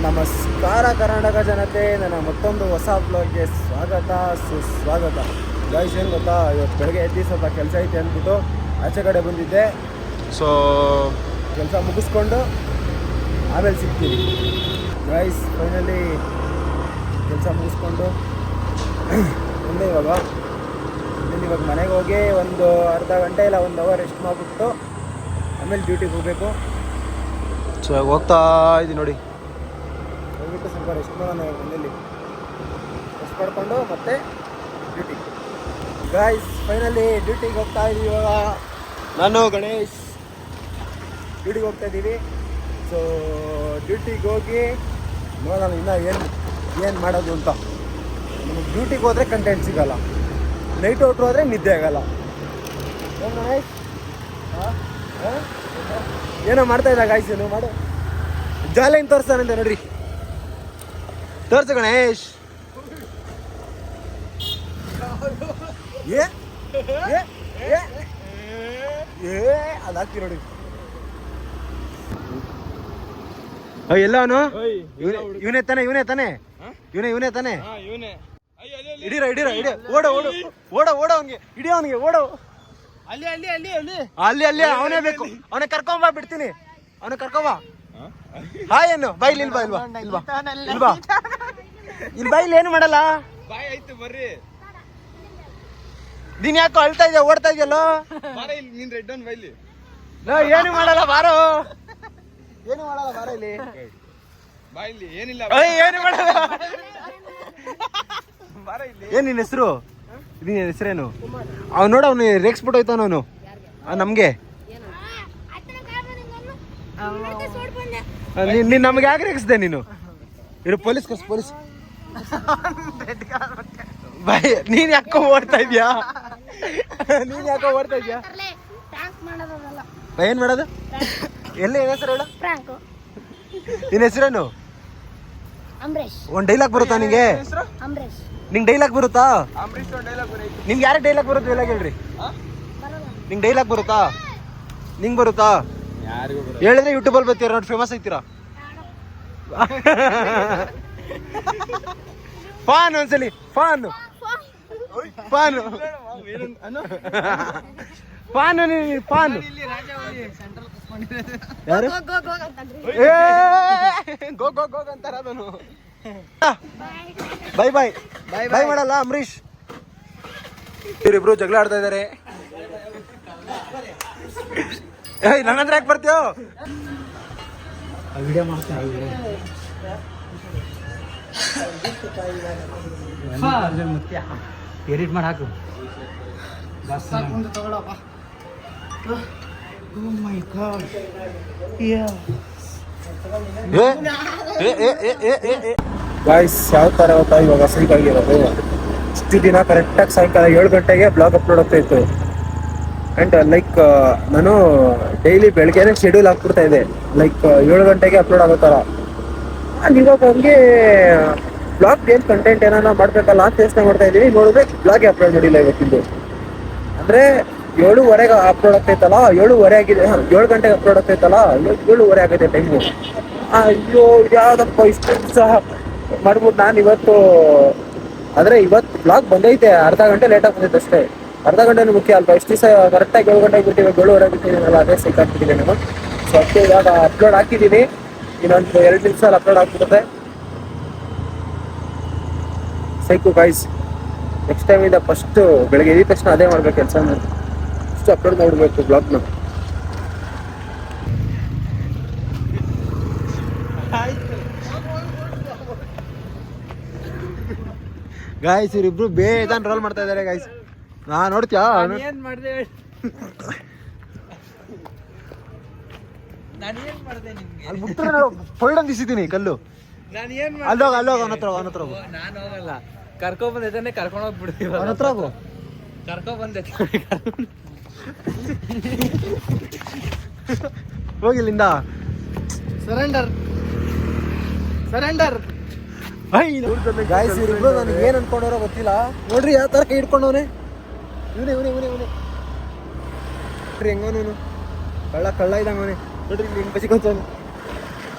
ನಮಸ್ಕಾರ ಕರ್ನಾಟಕ ಜನತೆ, ನನ್ನ ಮತ್ತೊಂದು ಹೊಸ ಬ್ಲಾಗ್ಗೆ ಸ್ವಾಗತ ಸುಸ್ವಾಗತ. ಗೈಸ್ ಏನು ಗೊತ್ತಾ, ಇವತ್ತು ಬೆಳಗ್ಗೆ ಎದ್ದು ಸ್ವಲ್ಪ ಕೆಲಸ ಐತೆ ಅಂದ್ಬಿಟ್ಟು ಆಚೆ ಕಡೆ ಬಂದಿದ್ದೆ. ಸೊ ಕೆಲಸ ಮುಗಿಸ್ಕೊಂಡು ಆಮೇಲೆ ಸಿಗ್ತೀನಿ ಗೈಸ್. ಫೈನಲಿ ಕೆಲಸ ಮುಗಿಸ್ಕೊಂಡು ಮುಂದೆ ಇವಾಗ ಮನೆಗೆ ಹೋಗಿ ಒಂದು ಅರ್ಧ ಗಂಟೆ ಇಲ್ಲ 1 ಅವರ್ ರೆಸ್ಟ್ ಮಾಡಿಬಿಟ್ಟು ಆಮೇಲೆ ಡ್ಯೂಟಿಗೆ ಹೋಗಬೇಕು. ಸೊ ಹೋಗ್ತಾ ಇದ್ದೀನಿ ನೋಡಿ, ಹೋಗ್ಬಿಟ್ಟು ಸ್ವಲ್ಪ ರೆಸ್ಟ್ ಮಾಡೋಣ. ಮನೇಲಿ ರೆಸ್ಟ್ ಮಾಡಿಕೊಂಡು ಮತ್ತೆ ಡ್ಯೂಟಿ. ಗೈಸ್ ಫೈನಲಿ ಡ್ಯೂಟಿಗೆ ಹೋಗ್ತಾ ಇದ್ದೀವಿ. ಇವಾಗ ನಾನು ಗಣೇಶ್ ಡ್ಯೂಟಿಗೆ ಹೋಗ್ತಾ ಇದ್ದೀವಿ. ಸೊ ಡ್ಯೂಟಿಗೆ ಹೋಗಿ ನೋಡೋಣ ಇನ್ನೂ ಏನು ಮಾಡೋದು ಅಂತ. ನಮಗೆ ಡ್ಯೂಟಿಗೆ ಹೋದರೆ ಕಂಟೆಂಟ್ ಸಿಗೋಲ್ಲ, ನೈಟ್ ಔಟ್ ಹೋದರೆ ನಿದ್ದೆ ಆಗಲ್ಲ. ಏನು ಗಣೇಶ್? ಏನೋ ಮಾಡ್ತಾ ಇದ್ದ ಗಾಯ್ಸ್, ಏನು ಮಾಡು ಜಾಲೈನ್ ತೋರಿಸ್ತಾನಂತೆ ನೋಡ್ರಿ. ತೋರ್ಸು ಗಣೇಶ್. ಅದು ಹಾಕ್ತಿ ನೋಡಿ. ಎಲ್ಲ ಅವನು ಇವನೇ ತಾನೆ ಇವನೇ ತಾನೆ. ಹಿಡೀರ ಓಡ ಅವನಿಗೆ, ಹಿಡಿಯೋ ಅವನಿಗೆ, ಓಡೋ. ಅಲ್ಲಿ ಅವನೇ ಬೇಕು, ಅವನೇ ಕರ್ಕೊಂಬ ಬಿಡ್ತೀನಿ, ಅವನೇ ಕರ್ಕೊಂಬ. ಹಾಯ್ ಏನು ಬೈಲ್ ಇಲ್ವಾ ಇಲ್ಲಿ ಬೈಲ್ ಏನು ಮಾಡಲ್ಲ. ಬರ್ರಿ, ನೀನ್ ಯಾಕೋ ಅಳ್ತಾ ಇದೆಯಾ, ಓಡ್ತಾ ಇದೆಯಲ್ಲೋ. ಏನು ಮಾಡಲ್ಲ ಬಾರೋ, ಏನು ಮಾಡಲ್ಲ ಬಾರೋ ಇಲ್ಲಿ. ಏನಿಲ್ಲ, ಏನು ಮಾಡಲ್ಲ. ಏನ್ ನಿನ್ನ ಹೆಸರು? ನಿನ್ನ ಹೆಸರೇನು? ಅವ್ನು ನೋಡ, ಅವ್ನು ರೇಗ್ಸ್ಬಿಟ್ಟು ಹೋಯ್ತಾನ ಅವನು ನಮ್ಗೆ. ನೀನ್ ನಮ್ಗೆ ಯಾಕೆ ರೇಗಿಸ್ದೆ ನೀನು? ಇರು ಪೊಲೀಸ್ ಪೊಲೀಸ್. ಬಾಯ್ ನೀನ್ ಯಾಕೋ ಓಡ್ತಾ ಇದ್ಯಾ? ಏನ್ ಮಾಡೋದು? ಎಲ್ಲಿ ಏನ್ ಹೆಸರು ಹೇಳು? ನಿನ್ನ ಹೆಸರೇನು? ಒಂದ್ ಡೈಲಾಗ್ ಬರುತ್ತಾ ನಿಂಗೆ? ನಿಂಗೆ ಡೈಲಾಗ್ ಬರುತ್ತಾ? ನಿಮ್ಗೆ ಯಾರ ಡೈಲಾಗ್ ಬರುತ್ತೆ? ಡೈಲಾಗ್ ಹೇಳ್ರಿ. ನಿಂಗೆ ಡೈಲಾಗ್ ಬರುತ್ತಾ? ನಿಂಗೆ ಬರುತ್ತಾ? ಹೇಳಿದ್ರೆ ಯೂಟ್ಯೂಬಲ್ಲಿ ಬರ್ತೀರ ನೋಡಿ, ಫೇಮಸ್ ಐತೀರಾ. ಫಾನ್ ಒಂದ್ಸಲಿ ಫಾನ್ ಯಾರು ಗೋ ಅಂತಾರ ಅದನ್ನು. ಬೈ ಮಾಡಲ್ಲ ಅಂಬರೀಶ್. ಇವರಿಬ್ರು ಜಗಳ ಆಡ್ತಾ ಇದಾರೆ. ನನ್ನ ಹತ್ರ ಯಾಕೆ ಬರ್ತೀಯೋ? ವಿಡಿಯೋ ಮಾಡ್ತಾ ಎಡಿಟ್ ಮಾಡಿ ಹಾಕು. ಗಾಯ್ಸ್ ಯಾವ ಥರ ಗೊತ್ತಾ, ಇವಾಗ ಸಾಯಂಕಾಲ ಇಷ್ಟು ದಿನ ಕರೆಕ್ಟಾಗಿ ಸಾಯಂಕಾಲ 7 ಗಂಟೆಗೆ ಬ್ಲಾಗ್ ಅಪ್ಲೋಡ್ ಆಗ್ತಾ ಇತ್ತು. ಆ್ಯಂಡ್ ಲೈಕ್ ನಾನು ಡೈಲಿ ಬೆಳಗ್ಗೆನೇ ಶೆಡ್ಯೂಲ್ ಹಾಕ್ಬಿಡ್ತಾ ಇದ್ದೆ, ಲೈಕ್ 7 ಗಂಟೆಗೆ ಅಪ್ಲೋಡ್ ಆಗೋ ಥರ. ಇವಾಗ ಹಂಗೆ ಬ್ಲಾಗ್ ಏನು ಕಂಟೆಂಟ್ ಏನಾರ ಮಾಡಬೇಕಲ್ಲ ಅಂತ ಯೋಚನೆ ಮಾಡ್ತಾ ಇದ್ದೀವಿ. ನೋಡಿದ್ರೆ ಬ್ಲಾಗ್ಗೆ ಅಪ್ಲೋಡ್ ಮಾಡಿಲ್ಲ ಇವತ್ತಿಂದು. ಅಂದರೆ 7:30 ಅಪ್ಲೋಡ್ ಆಗ್ತೈತಲ್ಲ, 7:30 ಆಗಿದೆ. 7 ಗಂಟೆಗೆ ಅಪ್ಲೋಡ್ ಆಗ್ತೈತಲ್ಲ, 7:30 ಆಗೈತೆ ಟೈಮು. ಅಯ್ಯೋ ಯಾವುದಪ್ಪ ಇಷ್ಟು ದಿವಸ ಮಾಡ್ಬಿಟ್ಟು ನಾನು ಇವತ್ತು. ಆದರೆ ಇವತ್ತು ಬ್ಲಾಗ್ ಬಂದೈತೆ, ಅರ್ಧ ಗಂಟೆ ಲೇಟಾಗಿ ಬಂದೈತೆ ಅಷ್ಟೇ. ಅರ್ಧ ಗಂಟೆನೂ ಮುಖ್ಯ ಅಲ್ವಾ? ಇಷ್ಟು ದಿವಸ ಕರೆಕ್ಟಾಗಿ 7 ಗಂಟೆಗೆ ಬಿಟ್ಟಿವಿ, 7:30 ಬಿಟ್ಟಿದ್ದೀನಲ್ಲ, ಅದೇ ಸಿಕ್ಕಾಗ್ಬಿಟ್ಟಿದೆ ನಾನು. ಸೊ ಅದಕ್ಕೆ ಇವಾಗ ಅಪ್ಲೋಡ್ ಹಾಕಿದ್ದೀನಿ, ಇನ್ನೊಂದು 2 ನಿಮಿಷದಲ್ಲಿ ಅಪ್ಲೋಡ್ ಆಗ್ಬಿಡುತ್ತೆ. ಸೈಕು ಗೈಸ್, ನೆಕ್ಸ್ಟ್ ಟೈಮಿಂದ ಫಸ್ಟು ಬೆಳಗ್ಗೆ ಎದ್ದ ತಕ್ಷಣ ಅದೇ ಮಾಡ್ಬೇಕು ಕೆಲಸ. ಫಸ್ಟ್ ಅಪ್ಲೋಡ್ ಮಾಡಿಬಿಡ್ಬೇಕು ಬ್ಲಾಗ್ನ. ಗಾಯ್ಸ್ ಇವರಿಬ್ರು ಬೇಜಾನ್ ರೋಲ್ ಮಾಡ್ತಾ ಇದಾರೆ ಗಾಯ್ಸ್. ನಾ ನೋಡ್ತೀಯಾ ಏನ್ ಮಾಡ್ದೆ? ಅಲ್ಲಿ ಬಿಟ್ಟರೆ ಫೋಲ್ಡ್ ಅಂದಿಸಿದ್ದೀನಿ ಕಲ್ಲು. ಅಲ್ಲೋಗ ಅವನ ಹತ್ರ ಹೋಗು. ನಾನು ಹೋಗಲ್ಲ, ಕರ್ಕೊಂಡ್ಬಂದೈತಾನೆ ಕರ್ಕೊಂಡು ಹೋಗ್ಬಿಡ್ತೀವಿ. ಅವನ ಹತ್ರ ಹೋಗು. ಕರ್ಕೊಂಡ್ಬಂದೈತೆ ಹೋಗಿಲ್ಲಿಂದ. ಸರೆಂಡರ್ ಗಾಯ್ಸ್ ಇವರಿಬ್ರು ನನಗೆ ಏನು ಅನ್ಕೊಂಡವ್ರೋ ಗೊತ್ತಿಲ್ಲ. ನೋಡ್ರಿ ಯಾವ ಥರ ಕೈ ಹಿಡ್ಕೊಂಡವನೆ. ಇವನೇ ನೋಡ್ರಿ ಹೆಂಗವನು, ಕಳ್ಳ ಇದ್ದಂಗವನೇ. ನೋಡ್ರಿ ಇಲ್ಲಿ ಬಸಿಕೊಂತಾನೆ.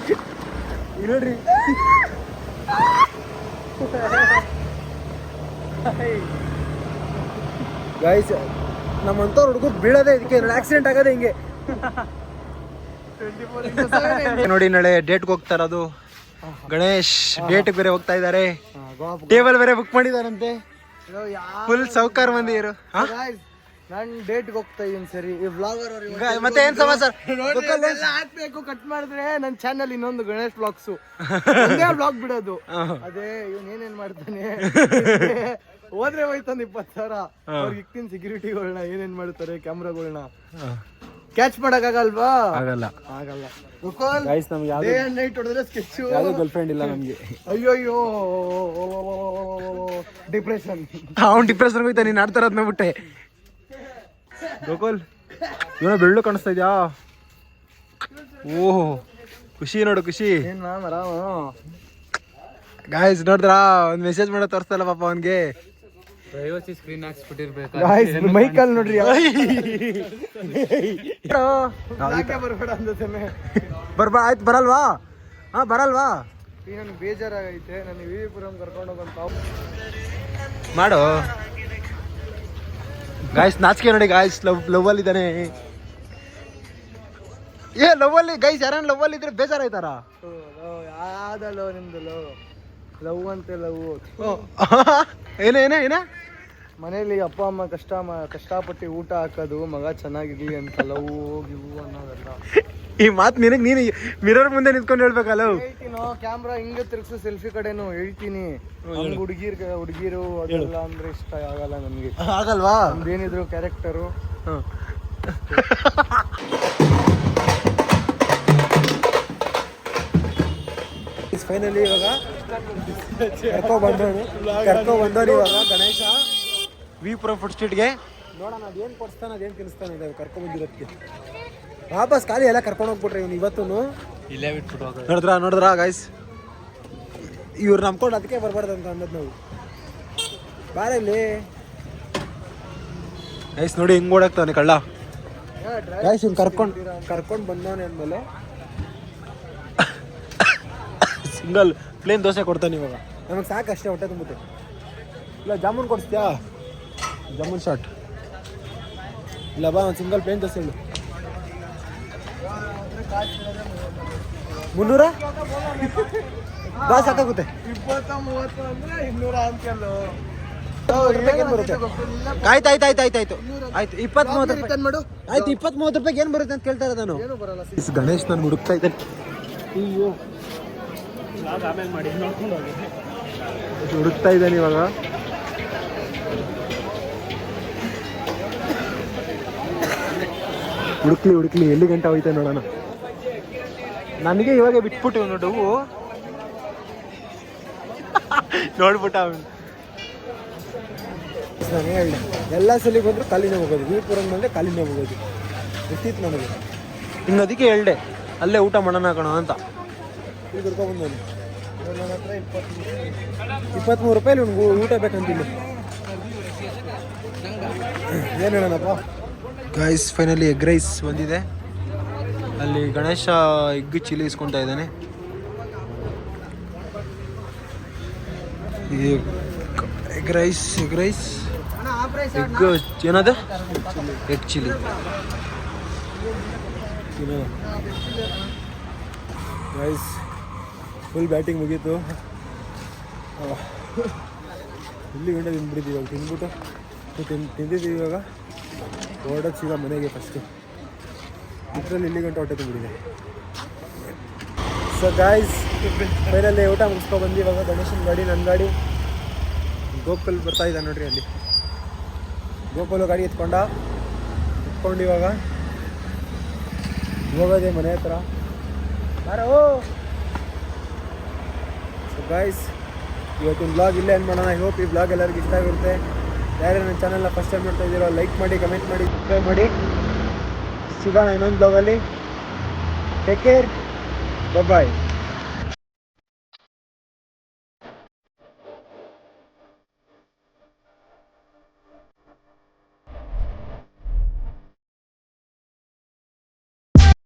ಇಲ್ಲಿ ನೋಡ್ರಿ ಗೈಸ್ ನಮ್ಮಂತವ್ರ ಹುಡುಗರು ಬೀಳೋದೇ ಇದಕ್ಕೆ ಆಕ್ಸಿಡೆಂಟ್ ಆಗೋದೇ ಹಿಂಗೆ ನೋಡಿ ನಾಳೆ ಡೇಟ್ಗೆ ಹೋಗ್ತಾ ಇರೋದು ಗಣೇಶ್ ಡೇಟ್ ಬೇರೆ ಹೋಗ್ತಾ ಇದ್ದಾರೆ ಟೇಬಲ್ ಬೇರೆ ಬುಕ್ ಮಾಡಿದಾರಂತೆ ಫುಲ್ ಸೌಕರ್ ಮಂದಿ ಇರು ನಾನು ಡೇಟ್ಗೆ ಹೋಗ್ತಾ ಇದೀನಿ ಸರಿ ಈ ವ್ಲಾಗರ್ ಮತ್ತೆ ಏನ್ ಸಮಾಚಾರ ಹಾಕ್ಬೇಕು ಕಟ್ ಮಾಡಿದ್ರೆ ನನ್ನ ಚಾನಲ್ ಇನ್ನೊಂದು ಗಣೇಶ್ ವ್ಲಾಗ್ಸು ವ್ಲಾಗ್ ಬಿಡೋದು ಅದೇ ಇವನ್ ಏನೇನ್ ಮಾಡ್ತಾನೆ ಹೋದ್ರೆ ಹೋಯ್ತಂದ್ 20,000 ಅವ್ರಿಗೆ ಇಕ್ತಿನ ಸೆಕ್ಯೂರಿಟಿಗಳನ್ನ ಏನೇನ್ ಮಾಡ್ತಾರೆ ಕ್ಯಾಮ್ರಾಗಳನ್ನ ಕ್ಯಾಚ್ ಮಾಡಕ್ಕಾಗಲ್ವಾ ಆಗಲ್ಲ ಗೈಸ್ ನಮ್ಗೆ ಡೇ ಅಂಡ್ ನೈಟ್ ಹೊಡೆದ್ರೆ ಸ್ಕೆಚ್ ಯಾವ್ದು ಗರ್ಲ್ ಫ್ರೆಂಡ್ ಇಲ್ಲ ನಮ್ಗೆ ಅಯ್ಯೋ ಡಿಪ್ರೆಷನ್ ಅವ್ನು ಡಿಪ್ರೆಷನ್ ಹೋಯ್ತಾ ನೀನ್ ಆಡ್ತಾ ಇರೋದ್ ನೋಡ್ಬಿಟ್ಟೆ ಗೋಕುಲ್ ಇವನ ಬೆಳ್ಳು ಕಾಣಿಸ್ತಾ ಇದ್ಯಾ ಓಹ್ ಖುಷಿ ನೋಡು ಖುಷಿ ಏನ್ ಮ್ಯಾಮ್ ಆರಾಮ ಗಾಯ್ಸ್ ನೋಡಿದ್ರಾ ಒಂದ್ ಮೆಸೇಜ್ ಮಾಡೋ ತೋರಿಸ್ತಲ್ಲ ಪಾಪ ಅವನ್ಗೆ ಪ್ರೈವಸಿ ಸ್ಕ್ರೀನ್ ಹಾಕ್ಸ್ಬಿಟ್ಟಿರ್ಬೇಕು ಮೈಕಲ್ ನೋಡ್ರಿ ಬರ್ಬೇಡ ಅಂತಾನೆ ಆಯ್ತು ಬರಲ್ವಾ ಹಾ ಬರಲ್ವಾ ಈಗ ನನ್ಗೆ ಬೇಜಾರಾಗೈತೆ ನಾನು ವಿವಿಪುರಂ ಕರ್ಕೊಂಡು ಹೋಗಂತ ಮಾಡು ಗಾಯ್ಸ್ ನಾಚಿಕೆ ನೋಡಿ ಗಾಯ್ಸ್ ಲವ್ ಅಲ್ಲಿ ಇದ್ದಾನೆ ಏ ಲವ್ ಅಲ್ಲಿ ಗೈಸ್ ಯಾರನ್ನ ಲವ್ ಅಲ್ಲಿ ಇದ್ರೆ ಬೇಜಾರಾಯ್ತಾರ ಯಾವ್ದಲ್ಲೋ ನಿಮ್ದು ಲವ್ ಅಂತೆ ಲವ್ ಏನ ಮನೇಲಿ ಅಪ್ಪ ಅಮ್ಮ ಕಷ್ಟಪಟ್ಟು ಊಟ ಹಾಕೋದು ಮಗ ಚೆನ್ನಾಗಿರ್ಲಿ ಅಂತ ಲವ್ ಗಿವ್ ಅನ್ನೋದಲ್ಲ ಈ ಮಾತು ನೀನು ಮಿರರ್ ಮುಂದೆ ನಿಂತ್ಕೊಂಡು ಹೇಳ್ಬೇಕಲ್ಲ ಹೇಳ್ತೀನೋ ಕ್ಯಾಮ್ರಾ ಹಿಂಗೆ ತಿರ್ಗ್ಸು ಸೆಲ್ಫಿ ಕಡೆನು ಹೇಳ್ತೀನಿ ಹುಡುಗಿರು ಅದೆಲ್ಲ ಅಂದ್ರೆ ಇಷ್ಟ ಆಗಲ್ಲ ನನ್ಗೆ ಆಗಲ್ವಾ ಏನಿದ್ರು ಕ್ಯಾರೆಕ್ಟರು ಫೈನಲಿ ಇವಾಗ ಕರ್ಕೊ ಬಂದೋರು ಇವಾಗ ಗಣೇಶ ವಿಪುರಂ ಫುಡ್ ಸ್ಟ್ರೀಟ್ಗೆ ನೋಡೋಣ ಅದೇನು ಕೊಡಿಸ್ತಾನೆ ಅದೇನು ತಿನ್ನಿಸ್ತಾನೆ ಇದೆ ಕರ್ಕೊ ಬಂದಿರೋದಕ್ಕೆ ವಾಪಸ್ ಖಾಲಿ ಎಲ್ಲ ಕರ್ಕೊಂಡು ಹೋಗ್ಬಿಟ್ರಿ ಇವ್ನು ಇವತ್ತು ಇಲ್ಲೇ ಬಿಟ್ಬಿಟ್ಟು ನೋಡಿದ್ರಾ ಗೈಸ್ ಇವ್ರು ನಂಬ್ಕೊಂಡು ಅದಕ್ಕೆ ಬರಬಾರ್ದು ಅಂತ ಅನ್ನೋದು ನಾವು ಬಾರ ಇಲ್ಲಿ ಗೈಸ್ ನೋಡಿ ಹಿಂಗೆ ಓಡಾಕ್ತಾನೆ ಕಳ್ಳ ಗೈಸ್ ಇವ್ನು ಕರ್ಕೊಂಡು ಬಂದವನೆ ಅಂದಮೇಲೆ ಸಿಂಗಲ್ ಪ್ಲೇನ್ ದೋಸೆ ಕೊಡ್ತಾನೆ ಇವಾಗ ನಮಗೆ ಸಾಕಷ್ಟೇ ಹೊಟ್ಟೆ ತುಂಬುತ್ತೆ ಇಲ್ಲ ಜಾಮೂನ್ ಕೊಡಿಸ್ತೀಯಾ ಜಾಮೂನ್ ಶಾಟ್ ಇಲ್ಲ ಬಾ ಒಂದು ಸಿಂಗಲ್ ಪ್ಲೇನ್ ದೋಸೆ ಇಲ್ಲ 300 ಬಾ ಸಾಕಾಗುತ್ತೆ 20-30 ಅಂದ್ರೆ 200 ಅಂತೆಲ್ಲೋ ಆಯ್ತು 20-30 ಮಾಡು ಆಯ್ತು 20-30 ರೂಪಾಯಿಗೆ ಏನು ಬರುತ್ತೆ ಅಂತ ಕೇಳ್ತಾ ಇರೋದು ನಾನು ಏನು ಬರಲ್ಲ ಗಣೇಶ್ ನಾನು ಹುಡುಕ್ತಾ ಇದ್ದೇನೆ ಅಯ್ಯೋ ಆಮೇಲೆ ಮಾಡಿ ನೋಡ್ಕೊಂಡು ಹೋಗಿ ಹುಡುಕ್ತಾ ಇದ್ದಾನೆ ಇವಾಗ ಹುಡುಕ್ಲಿ ಎಲ್ಲಿ ಗಂಟೆ ಹೋಯ್ತಾ ನೋಡೋಣ ನನಗೆ ಇವಾಗ ಬಿಟ್ಬಿಟ್ಟು ನೋಡು ನೋಡ್ಬಿಟ್ಟ ಅವನು ನಾನು ಹೇಳಿ ಎಲ್ಲ ಸಲ ಬಂದರೂ ಕಾಲಿನೇ ಹೋಗೋದು ವಿಪುರಂ ಬಂದರೆ ಕಾಲಿನೇ ಹೋಗೋದು ಗೊತ್ತಿತ್ತು ನನಗೆ ಇನ್ನು ಅದಕ್ಕೆ ಹೇಳ್ದೆ ಅಲ್ಲೇ ಊಟ ಮಾಡೋಣ ಕಣೋ ಅಂತ ಇಲ್ಲಿ ಕರ್ಕೊಂಡ್ಬಂದವನು ನನ್ನ ಹತ್ರ 23 ರೂಪಾಯಿ ನಿಮ್ಗೆ ಊಟ ಬೇಕಂತಿಲ್ಲ ಏನು ಹೇಳೋಣಪ್ಪ ಗಾಯ್ಸ್ ಫೈನಲಿ ಎಗ್ ರೈಸ್ ಬಂದಿದೆ ಅಲ್ಲಿ ಗಣೇಶ ಎಗ್ ಚಿಲ್ಲಿ ಇಸ್ಕೊತಾ ಇದ್ದಾನೆ ಎಗ್ ರೈಸ್ ಎಗ್ ಏನದು egg chilli guys full batting ಮುಗೀತು ಇಲ್ಲಿ ಗಂಟೆ ತಿಂದ್ಬಿಟ್ಟಿದ್ದೀವಿ ಇವಾಗ ತಿಂದಿದ್ದೀವಿ ಇವಾಗ ಹೊರಡೋದು ಸೀದಾ ಮನೆಗೆ ಫಸ್ಟು ಇದರಲ್ಲಿ ಇಲ್ಲಿ ಗಂಟೆ ಹೊಟ್ಟೆ ತುಂಬಿಟ್ಟಿದೆ ಸೊ ಗಾಯ್ಸ್ ಫೈನಲ್ಲಿ ಊಟ ಮುಗಿಸ್ಕೊಬಂದು ಇವಾಗ ಗಣೇಶನ ಗಾಡಿ ನನ್ನ ಗಾಡಿ ಗೋಕುಲ್ ಬರ್ತಾ ಇದ್ದ ನೋಡ್ರಿ ಅಲ್ಲಿ ಗೋಕುಲು ಗಾಡಿ ಎತ್ಕೊಂಡು ಇವಾಗ ಹೋಗೋದೆ ಮನೆ ಹತ್ರ ಬಾರೋ ಸೊ ಗಾಯ್ಸ್ ಇವತ್ತಿನ ಬ್ಲಾಗ್ ಇಲ್ಲೇ ಏನು ಮಾಡೋಣ ಐ ಹೋಪ್ ಈ ಬ್ಲಾಗ್ ಎಲ್ಲರಿಗೂ ಇಷ್ಟ ಆಗಿರುತ್ತೆ ಯಾರು ನನ್ನ ಚಾನಲ್ನ ಫಸ್ಟ್ ಟೈಮ್ ನೋಡ್ತಾ ಇದ್ದೀರೋ ಲೈಕ್ ಮಾಡಿ ಕಮೆಂಟ್ ಮಾಡಿ ಸಬ್ಸ್ಕ್ರೈಬ್ ಮಾಡಿ ಸಿಗೋಣ ಇನ್ನೊಂದು ಬ್ಲಾಗಲ್ಲಿ ಟೇಕ್ ಕೇರ್ ಬಾಯ್